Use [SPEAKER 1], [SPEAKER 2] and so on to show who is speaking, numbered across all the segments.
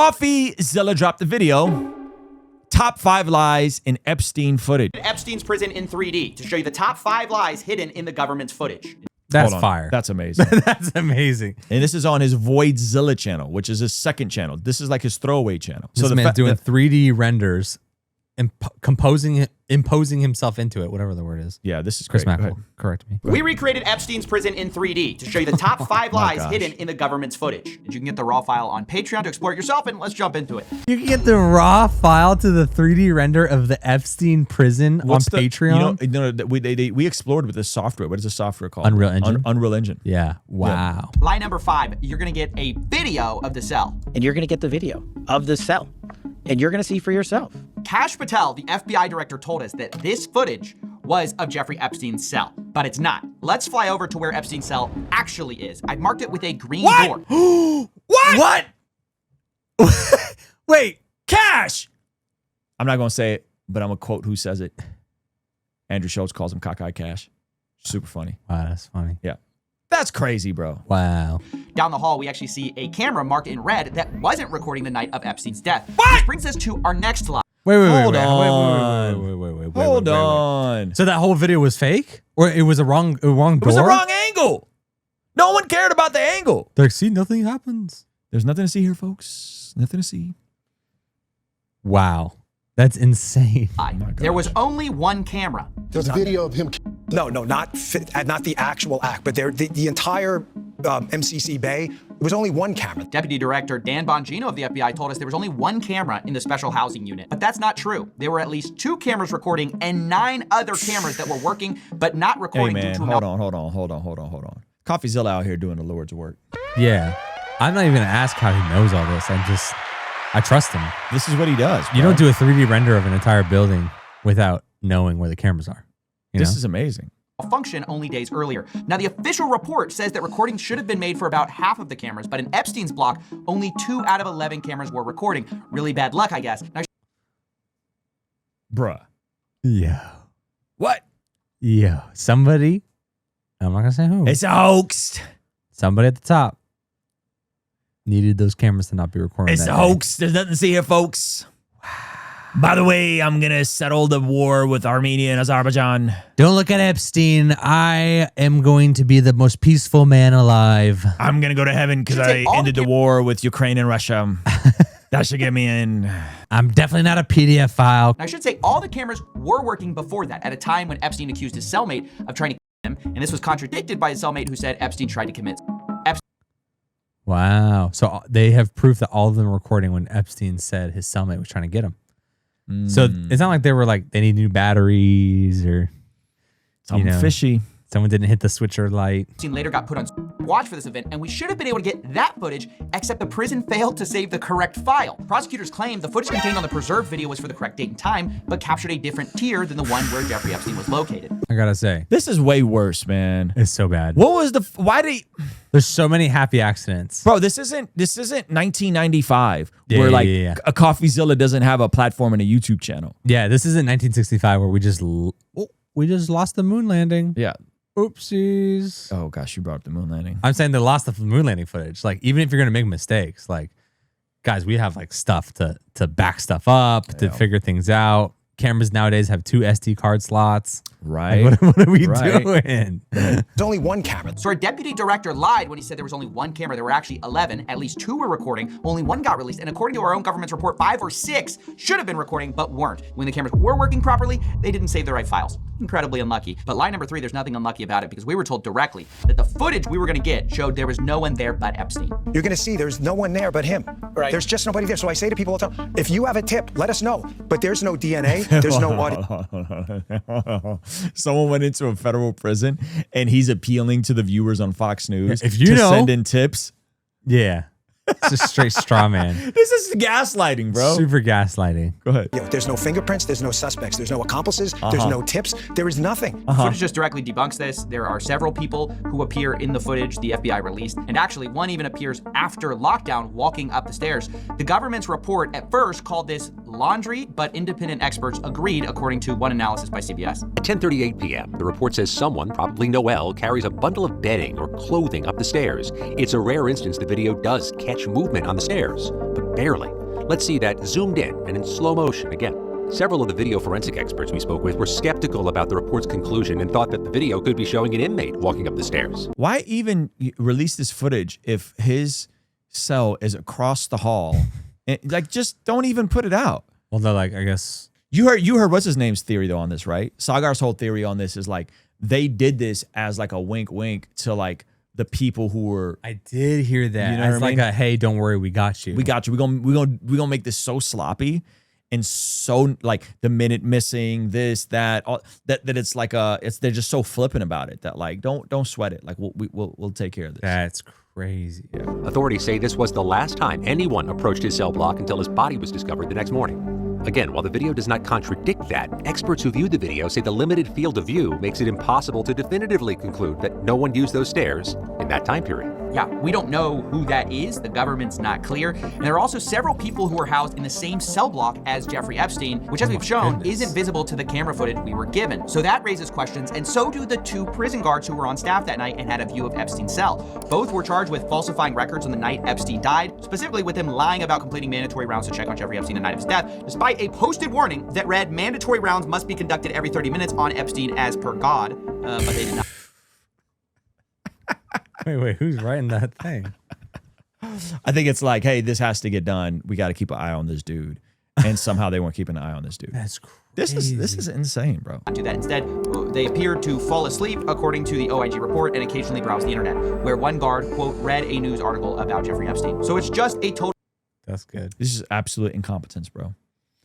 [SPEAKER 1] CoffeeZilla dropped the video. Top 5 lies in Epstein footage.
[SPEAKER 2] Epstein's prison in 3D to show you the top 5 lies hidden in the government's footage.
[SPEAKER 3] That's fire.
[SPEAKER 1] That's amazing.
[SPEAKER 3] That's amazing.
[SPEAKER 1] And this is on his VoidZilla channel, which is his second channel. This is like his throwaway channel.
[SPEAKER 3] This
[SPEAKER 1] So
[SPEAKER 3] man's doing 3D renders and imposing himself into it, whatever the word is.
[SPEAKER 1] Yeah, this is
[SPEAKER 3] Chris
[SPEAKER 1] great.
[SPEAKER 3] Mack will correct me.
[SPEAKER 2] We recreated Epstein's prison in 3D to show you the top 5 lies hidden in the government's footage. And you can get the raw file on Patreon to explore it yourself, and let's jump into it.
[SPEAKER 3] You can get the raw file to the 3D render of the Epstein prison on Patreon.
[SPEAKER 1] You know, we explored with this software. What is the software called?
[SPEAKER 3] Unreal Engine.
[SPEAKER 1] Unreal Engine.
[SPEAKER 3] Yeah. Wow.
[SPEAKER 2] Lie number 5, you're gonna get a video of the cell.
[SPEAKER 4] And you're going to get the video of the cell. And you're going to see for yourself.
[SPEAKER 2] Kash Patel, the FBI director, told us that this footage was of Jeffrey Epstein's cell, but it's not. Let's fly over to where Epstein's cell actually is. I've marked it with a green door.
[SPEAKER 1] What? Wait, Cash! I'm not going to say it, but I'm going to quote who says it. Andrew Schultz calls him Cockeye Cash. Super funny.
[SPEAKER 3] Wow, that's funny.
[SPEAKER 1] Yeah. That's crazy, bro.
[SPEAKER 3] Wow.
[SPEAKER 2] Down the hall, we actually see a camera marked in red that wasn't recording the night of Epstein's death.
[SPEAKER 1] What?
[SPEAKER 2] Which brings us to our next lie.
[SPEAKER 1] Hold
[SPEAKER 3] Hold
[SPEAKER 1] on.
[SPEAKER 3] So that whole video was fake? Or it was a wrong door?
[SPEAKER 1] It was the wrong angle. No one cared about the angle.
[SPEAKER 3] They're like, see, nothing happens.
[SPEAKER 1] There's nothing to see here, folks. Nothing to see.
[SPEAKER 3] Wow. That's insane.
[SPEAKER 2] There was only one camera.
[SPEAKER 5] There's a video of him. No, not the actual act, but the entire MCC Bay. There was only one camera.
[SPEAKER 2] Deputy Director Dan Bongino of the FBI told us there was only one camera in the special housing unit. But that's not true. There were at least 2 cameras recording and 9 other cameras that were working but not recording.
[SPEAKER 1] Hey, man, hold on. CoffeeZilla out here doing the Lord's work.
[SPEAKER 3] Yeah. I'm not even going to ask how he knows all this. I trust him.
[SPEAKER 1] This is what he does, bro.
[SPEAKER 3] You don't do a 3D render of an entire building without knowing where the cameras are.
[SPEAKER 1] This is amazing.
[SPEAKER 2] Function only days earlier. Now, the official report says that recordings should have been made for about half of the cameras, but in Epstein's block, only 2 out of 11 cameras were recording. Really bad luck, I guess. Now,
[SPEAKER 1] Bruh.
[SPEAKER 3] Yeah.
[SPEAKER 1] What?
[SPEAKER 3] Yeah. Somebody, I'm not going to say who.
[SPEAKER 1] It's a hoax.
[SPEAKER 3] Somebody at the top needed those cameras to not be recording.
[SPEAKER 1] It's a hoax. There's nothing to see here, folks. By the way, I'm going to settle the war with Armenia and Azerbaijan.
[SPEAKER 3] Don't look at Epstein. I am going to be the most peaceful man alive.
[SPEAKER 1] I'm going to go to heaven because I ended the war with Ukraine and Russia. That should get me in.
[SPEAKER 3] I'm definitely not a PDF file.
[SPEAKER 2] I should say all the cameras were working before that, at a time when Epstein accused his cellmate of trying to kill him, and this was contradicted by his cellmate who said Epstein tried to commit.
[SPEAKER 3] Wow. So they have proof that all of them were recording when Epstein said his cellmate was trying to get him. So it's not like they were like, they need new batteries or
[SPEAKER 1] something fishy.
[SPEAKER 3] Someone didn't hit the switcher light.
[SPEAKER 2] Epstein later got put on watch for this event, and we should have been able to get that footage, except the prison failed to save the correct file. Prosecutors claimed the footage contained on the preserved video was for the correct date and time, but captured a different tier than the one where Jeffrey Epstein was located.
[SPEAKER 3] I gotta say,
[SPEAKER 1] this is way worse, man.
[SPEAKER 3] It's so bad.
[SPEAKER 1] What was the, why did he,
[SPEAKER 3] there's so many happy accidents.
[SPEAKER 1] Bro, this isn't 1995 where a CoffeeZilla doesn't have a platform and a YouTube channel.
[SPEAKER 3] Yeah, this isn't 1965 where we just lost the moon landing.
[SPEAKER 1] Yeah.
[SPEAKER 3] Oopsies.
[SPEAKER 1] Oh gosh, you brought up the moon landing.
[SPEAKER 3] I'm saying they lost the moon landing footage. Like, even if you're gonna make mistakes, like, guys, we have like stuff to back stuff up, to figure things out. Cameras nowadays have 2 SD card slots.
[SPEAKER 1] Right.
[SPEAKER 3] Like, what are we doing?
[SPEAKER 5] There's only one camera.
[SPEAKER 2] So our deputy director lied when he said there was only one camera. There were actually 11. At least 2 were recording. Only 1 got released. And according to our own government's report, 5 or 6 should have been recording, but weren't. When the cameras were working properly, they didn't save the right files. Incredibly unlucky. But lie number 3, there's nothing unlucky about it because we were told directly that the footage we were gonna get showed there was no one there but Epstein.
[SPEAKER 5] You're gonna see there's no one there but him. Right. There's just nobody there. So I say to people all the time, if you have a tip, let us know. But there's no DNA, there's no audio.
[SPEAKER 1] Someone went into a federal prison and he's appealing to the viewers on Fox News
[SPEAKER 3] if you
[SPEAKER 1] to
[SPEAKER 3] know,
[SPEAKER 1] send in tips.
[SPEAKER 3] Yeah. It's a straight straw man.
[SPEAKER 1] This is gaslighting, bro.
[SPEAKER 3] Super gaslighting.
[SPEAKER 1] Go ahead.
[SPEAKER 5] There's no fingerprints, there's no suspects, there's no accomplices, there's no tips, there is nothing.
[SPEAKER 2] Footage just directly debunks this. There are several people who appear in the footage the FBI released, and actually one even appears after lockdown walking up the stairs. The government's report at first called this laundry, but independent experts agreed, according to one analysis by CBS.
[SPEAKER 6] At 10:38 p.m., the report says someone, probably Noel, carries a bundle of bedding or clothing up the stairs. It's a rare instance the video does catch movement on the stairs, but but barely. Let's see that zoomed in and in slow motion again. Several of the video forensic experts we spoke with were skeptical about the report's conclusion and thought that the video could be showing an inmate walking up the stairs.
[SPEAKER 1] Why even release this footage if his cell is across the hall? Like, just don't even put it out.
[SPEAKER 3] Well, they're like, I guess.
[SPEAKER 1] You heard what's his name's theory though on this, right? Sagar's whole theory on this is like they did this as like a wink to like the people who were.
[SPEAKER 3] I did hear that.
[SPEAKER 1] You know
[SPEAKER 3] It's
[SPEAKER 1] what I
[SPEAKER 3] like
[SPEAKER 1] mean?
[SPEAKER 3] a, hey, don't worry, we got you.
[SPEAKER 1] We got you. We're gonna make this so sloppy and so like the minute missing, this, that, all, that it's like they're just so flippant about it that like don't sweat it. Like we'll take care of this.
[SPEAKER 3] That's crazy. Yeah.
[SPEAKER 6] Authorities say this was the last time anyone approached his cell block until his body was discovered the next morning. Again, while the video does not contradict that, experts who viewed the video say the limited field of view makes it impossible to definitively conclude that no one used those stairs in that time period.
[SPEAKER 2] Yeah, we don't know who that is. The government's not clear. And there are also several people who are housed in the same cell block as Jeffrey Epstein, which, as we've shown, isn't visible to the camera footage we were given. So that raises questions, and so do the 2 prison guards who were on staff that night and had a view of Epstein's cell. Both were charged with falsifying records on the night Epstein died, specifically with him lying about completing mandatory rounds to check on Jeffrey Epstein the night of his death, despite a posted warning that read mandatory rounds must be conducted every 30 minutes on Epstein as per God, but they did not.
[SPEAKER 3] Wait, who's writing that thing?
[SPEAKER 1] I think it's like, hey, this has to get done. We got to keep an eye on this dude, and somehow they weren't keeping an eye on this dude.
[SPEAKER 3] That's crazy.
[SPEAKER 1] This is insane, bro.
[SPEAKER 2] Do that. Instead, they appeared to fall asleep, according to the OIG report, and occasionally browse the internet, where one guard, quote, read a news article about Jeffrey Epstein. So it's just a total.
[SPEAKER 3] That's good.
[SPEAKER 1] This is absolute incompetence, bro.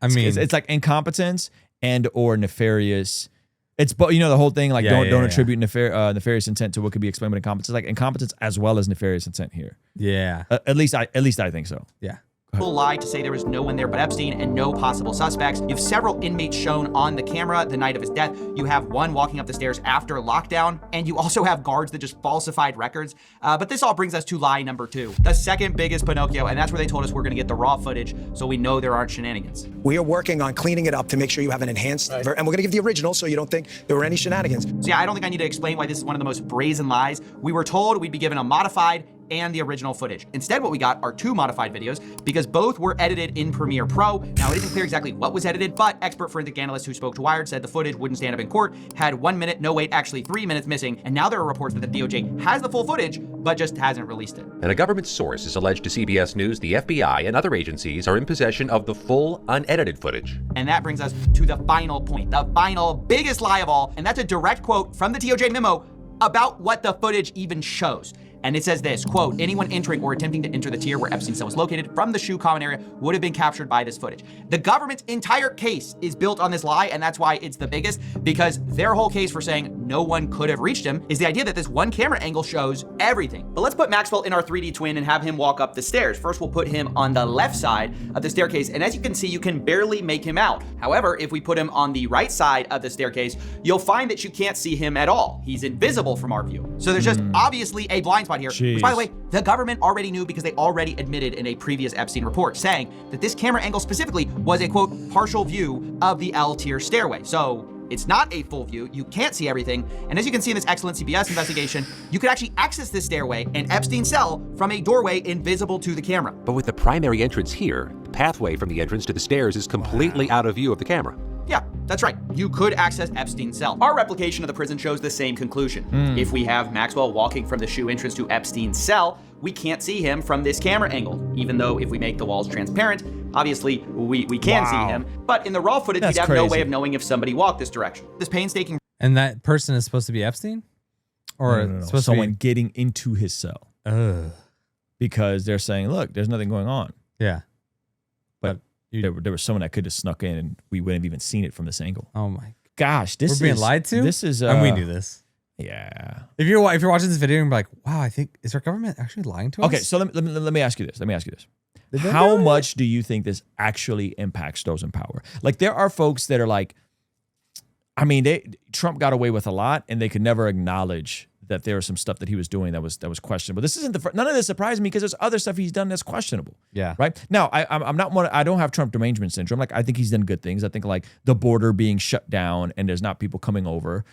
[SPEAKER 3] I mean,
[SPEAKER 1] it's like incompetence and or nefarious. It's but the whole thing like don't attribute nefarious intent to what could be explained with incompetence. It's like incompetence as well as nefarious intent here.
[SPEAKER 3] yeah.
[SPEAKER 1] At least I think so.
[SPEAKER 3] Yeah.
[SPEAKER 2] People lied to say there was no one there but Epstein and no possible suspects. You have several inmates shown on the camera the night of his death. You have one walking up the stairs after lockdown, and you also have guards that just falsified records. But this all brings us to lie number 2, the second biggest Pinocchio, and that's where they told us we're gonna get the raw footage so we know there aren't shenanigans.
[SPEAKER 5] We are working on cleaning it up to make sure you have an enhanced, and we're going to give the original so you don't think there were any shenanigans.
[SPEAKER 2] So yeah, I don't think I need to explain why this is one of the most brazen lies. We were told we'd be given a modified and the original footage. Instead, what we got are 2 modified videos because both were edited in Premiere Pro. Now, it isn't clear exactly what was edited, but expert forensic analysts who spoke to Wired said the footage wouldn't stand up in court, had 1 minute, no wait, actually 3 minutes missing, and now there are reports that the DOJ has the full footage, but just hasn't released it.
[SPEAKER 6] And a government source has alleged to CBS News the FBI and other agencies are in possession of the full, unedited footage.
[SPEAKER 2] And that brings us to the final point, the final biggest lie of all, and that's a direct quote from the DOJ memo about what the footage even shows. And it says this, quote, anyone entering or attempting to enter the tier where Epstein's cell was located from the shoe common area would have been captured by this footage. The government's entire case is built on this lie, and that's why it's the biggest, because their whole case for saying no one could have reached him is the idea that this one camera angle shows everything. But let's put Maxwell in our 3D twin and have him walk up the stairs. First, we'll put him on the left side of the staircase, and as you can see, you can barely make him out. However, if we put him on the right side of the staircase, you'll find that you can't see him at all. He's invisible from our view. So there's just obviously a blind spot here, which, by the way, the government already knew because they already admitted in a previous Epstein report, saying that this camera angle specifically was a, quote, partial view of the L tier stairway. So it's not a full view, you can't see everything, and as you can see in this excellent CBS investigation, you could actually access this stairway and Epstein's cell from a doorway invisible to the camera.
[SPEAKER 6] But with the primary entrance here, the pathway from the entrance to the stairs is completely out of view of the camera.
[SPEAKER 2] Yeah, that's right. You could access Epstein's cell. Our replication of the prison shows the same conclusion. If we have Maxwell walking from the shoe entrance to Epstein's cell, we can't see him from this camera angle, even though if we make the walls transparent, obviously we can see him. But in the raw footage,
[SPEAKER 1] That's
[SPEAKER 2] we'd have no
[SPEAKER 1] crazy.
[SPEAKER 2] way of knowing if somebody walked this direction. This painstaking
[SPEAKER 3] And that person is supposed to be Epstein? Or
[SPEAKER 1] No.
[SPEAKER 3] supposed
[SPEAKER 1] Someone
[SPEAKER 3] to
[SPEAKER 1] getting into his cell
[SPEAKER 3] be...
[SPEAKER 1] because they're saying, look, there's nothing going on.
[SPEAKER 3] Yeah.
[SPEAKER 1] But there was someone that could have snuck in and we wouldn't have even seen it from this angle.
[SPEAKER 3] Oh my...
[SPEAKER 1] Gosh, this
[SPEAKER 3] We're being
[SPEAKER 1] is
[SPEAKER 3] lied to?
[SPEAKER 1] This is
[SPEAKER 3] and we knew this.
[SPEAKER 1] Yeah.
[SPEAKER 3] If you're watching this video and be like, wow, I think, is our government actually lying to us?
[SPEAKER 1] Okay, so let me ask you this.
[SPEAKER 3] Did they
[SPEAKER 1] How
[SPEAKER 3] do it?
[SPEAKER 1] much do you think this actually impacts those in power? Like, there are folks that are like, I mean, Trump got away with a lot, and they could never acknowledge that there was some stuff that he was doing that was questionable. This isn't none of this surprised me because there's other stuff he's done that's questionable.
[SPEAKER 3] Yeah.
[SPEAKER 1] Right now, I'm not one. I don't have Trump derangement syndrome. Like, I think he's done good things. I think like the border being shut down and there's not people coming over.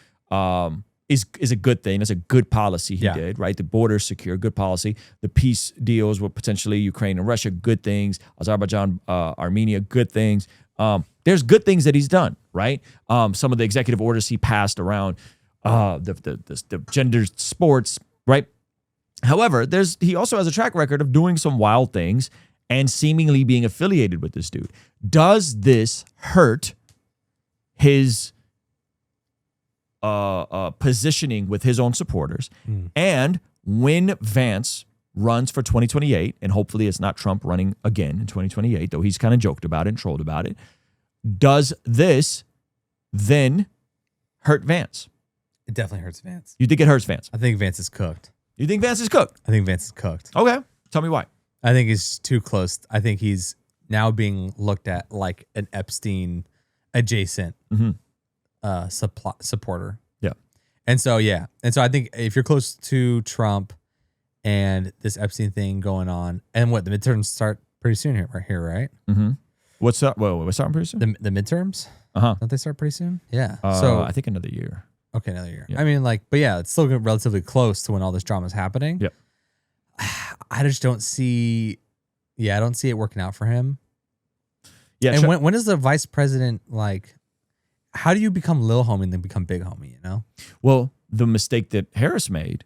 [SPEAKER 1] is a good thing. It's a good policy he did, right? The border secure, good policy. The peace deals with potentially Ukraine and Russia, good things. Azerbaijan, Armenia, good things. There's good things that he's done, right? Some of the executive orders he passed around the gender sports, right? However, he also has a track record of doing some wild things and seemingly being affiliated with this dude. Does this hurt his positioning with his own supporters? And when Vance runs for 2028, and hopefully it's not Trump running again in 2028, though he's kind of joked about it and trolled about it, does this then hurt Vance?
[SPEAKER 3] It definitely hurts Vance.
[SPEAKER 1] You think it hurts Vance?
[SPEAKER 3] I think Vance is cooked.
[SPEAKER 1] You think Vance is cooked?
[SPEAKER 3] I think Vance is cooked.
[SPEAKER 1] Okay. Tell me why.
[SPEAKER 3] I think he's too close. I think he's now being looked at like an Epstein adjacent supporter.
[SPEAKER 1] Yeah.
[SPEAKER 3] And so I think if you're close to Trump and this Epstein thing going on, and what, the midterms start pretty soon here, right?
[SPEAKER 1] Mm-hmm. What's up? Whoa, what's starting pretty soon?
[SPEAKER 3] The midterms? Don't they start pretty soon? Yeah.
[SPEAKER 1] So I think another year.
[SPEAKER 3] Okay, another year.
[SPEAKER 1] Yeah.
[SPEAKER 3] I mean, like, but yeah, it's still relatively close to when all this drama is happening.
[SPEAKER 1] Yep.
[SPEAKER 3] I just don't see. Yeah, I don't see it working out for him.
[SPEAKER 1] Yeah.
[SPEAKER 3] And when is the vice president like? How do you become little homie and then become big homie? You know.
[SPEAKER 1] Well, the mistake that Harris made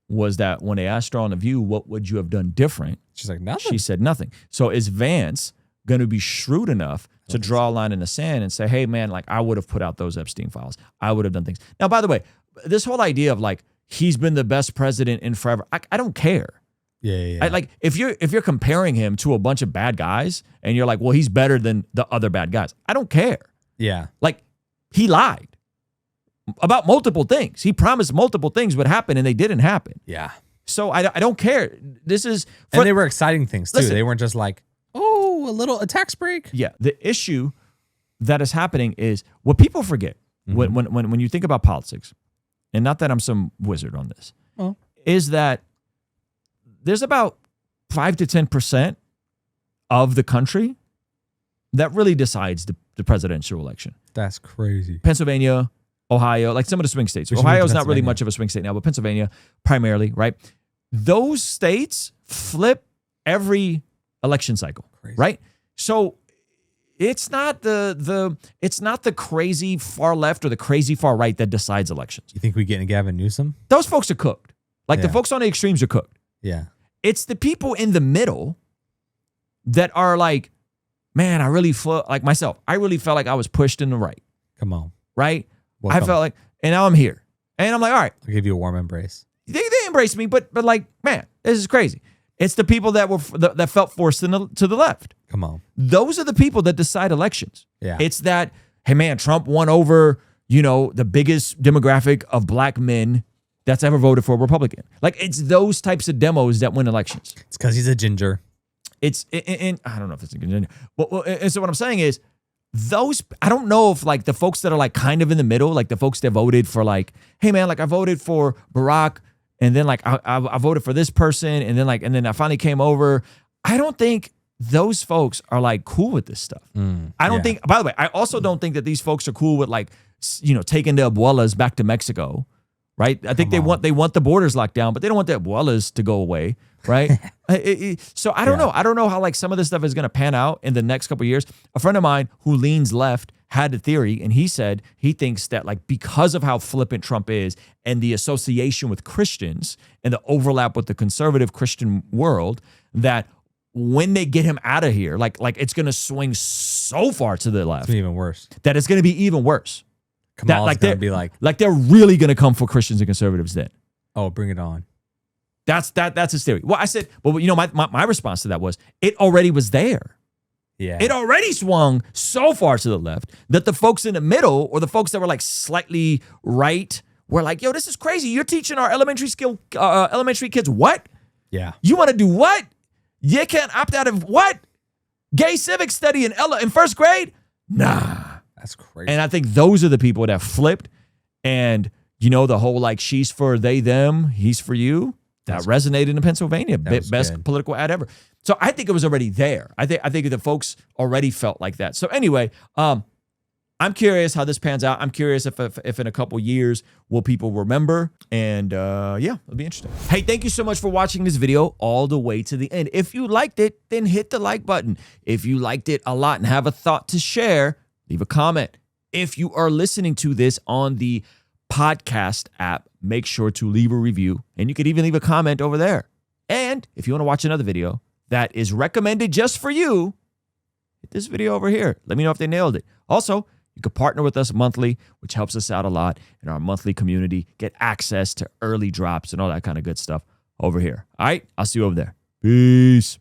[SPEAKER 1] was that when they asked her on The View, what would you have done different?
[SPEAKER 3] She's like, nothing.
[SPEAKER 1] She said nothing. So is Vance going to be shrewd enough to draw a line in the sand and say, hey, man, like I would have put out those Epstein files. I would have done things. Now, by the way, this whole idea of like he's been the best president in forever, I don't care.
[SPEAKER 3] Yeah.
[SPEAKER 1] Like if you're comparing him to a bunch of bad guys and you're like, well, he's better than the other bad guys, I don't care.
[SPEAKER 3] Yeah.
[SPEAKER 1] Like he lied about multiple things. He promised multiple things would happen and they didn't happen.
[SPEAKER 3] Yeah.
[SPEAKER 1] So I don't care. This is
[SPEAKER 3] and they were exciting things too.
[SPEAKER 1] Listen,
[SPEAKER 3] they weren't just like, a tax break.
[SPEAKER 1] Yeah. The issue that is happening is what people forget when you think about politics, and not that I'm some wizard on this, is that there's about 5 to 10% of the country that really decides the presidential election.
[SPEAKER 3] That's crazy.
[SPEAKER 1] Pennsylvania, Ohio, like some of the swing states. Ohio's not really much of a swing state now, but Pennsylvania primarily, right? Those states flip every election cycle, right? So it's not the crazy far left or the crazy far right that decides elections.
[SPEAKER 3] You think we get in Gavin Newsom?
[SPEAKER 1] Those folks are cooked. Like the folks on the extremes are cooked.
[SPEAKER 3] Yeah.
[SPEAKER 1] It's the people in the middle that are like, man, I really felt like myself. I really felt like I was pushed in the right.
[SPEAKER 3] Come on.
[SPEAKER 1] Right?
[SPEAKER 3] Welcome.
[SPEAKER 1] I felt like, and now I'm here. And I'm like, all right.
[SPEAKER 3] I'll give you a warm embrace.
[SPEAKER 1] They embraced me, but like, man, this is crazy. It's the people that that felt forced to the left.
[SPEAKER 3] Come on.
[SPEAKER 1] Those are the people that decide elections.
[SPEAKER 3] Yeah.
[SPEAKER 1] It's that, hey man, Trump won over, the biggest demographic of black men that's ever voted for a Republican. Like it's those types of demos that win elections.
[SPEAKER 3] It's because he's a ginger.
[SPEAKER 1] And I don't know if it's a ginger. And so what I'm saying is I don't know if like the folks that are like kind of in the middle, like the folks that voted for like, hey man, like I voted for Barack and then like I voted for this person and then I finally came over. I don't think those folks are like cool with this stuff. I don't think, by the way, I also don't think that these folks are cool with like, taking the abuelas back to Mexico, right? I think they want the borders locked down, but they don't want the abuelas to go away, right? So I don't know. I don't know how like some of this stuff is going to pan out in the next couple of years. A friend of mine who leans left had a theory, and he said he thinks that like because of how flippant Trump is and the association with Christians and the overlap with the conservative Christian world, that when they get him out of here, like it's going to swing so far to the left.
[SPEAKER 3] It's even worse.
[SPEAKER 1] That it's going to be even worse.
[SPEAKER 3] Kamal's going to be like
[SPEAKER 1] they're really going to come for Christians and conservatives then.
[SPEAKER 3] Oh, bring it on.
[SPEAKER 1] That's his theory. Well, I said, my response to that was it already was there.
[SPEAKER 3] Yeah.
[SPEAKER 1] It already swung so far to the left that the folks in the middle or the folks that were like slightly right were like, yo, this is crazy. You're teaching our elementary kids what?
[SPEAKER 3] Yeah.
[SPEAKER 1] You want to do what? You can't opt out of what? Gay civics study in first grade? Nah.
[SPEAKER 3] That's crazy.
[SPEAKER 1] And I think those are the people that flipped. And, the whole like she's for they, them, he's for you. That resonated in Pennsylvania. Best good political ad ever. So I think it was already there. I think the folks already felt like that. So anyway, I'm curious how this pans out. I'm curious if in a couple years will people remember. And yeah, it'll be interesting. Hey, thank you so much for watching this video all the way to the end. If you liked it, then hit the like button. If you liked it a lot and have a thought to share, leave a comment. If you are listening to this on the podcast app, make sure to leave a review. And you could even leave a comment over there. And if you want to watch another video that is recommended just for you, hit this video over here. Let me know if they nailed it. Also, you can partner with us monthly, which helps us out a lot in our monthly community. Get access to early drops and all that kind of good stuff over here. All right, I'll see you over there. Peace.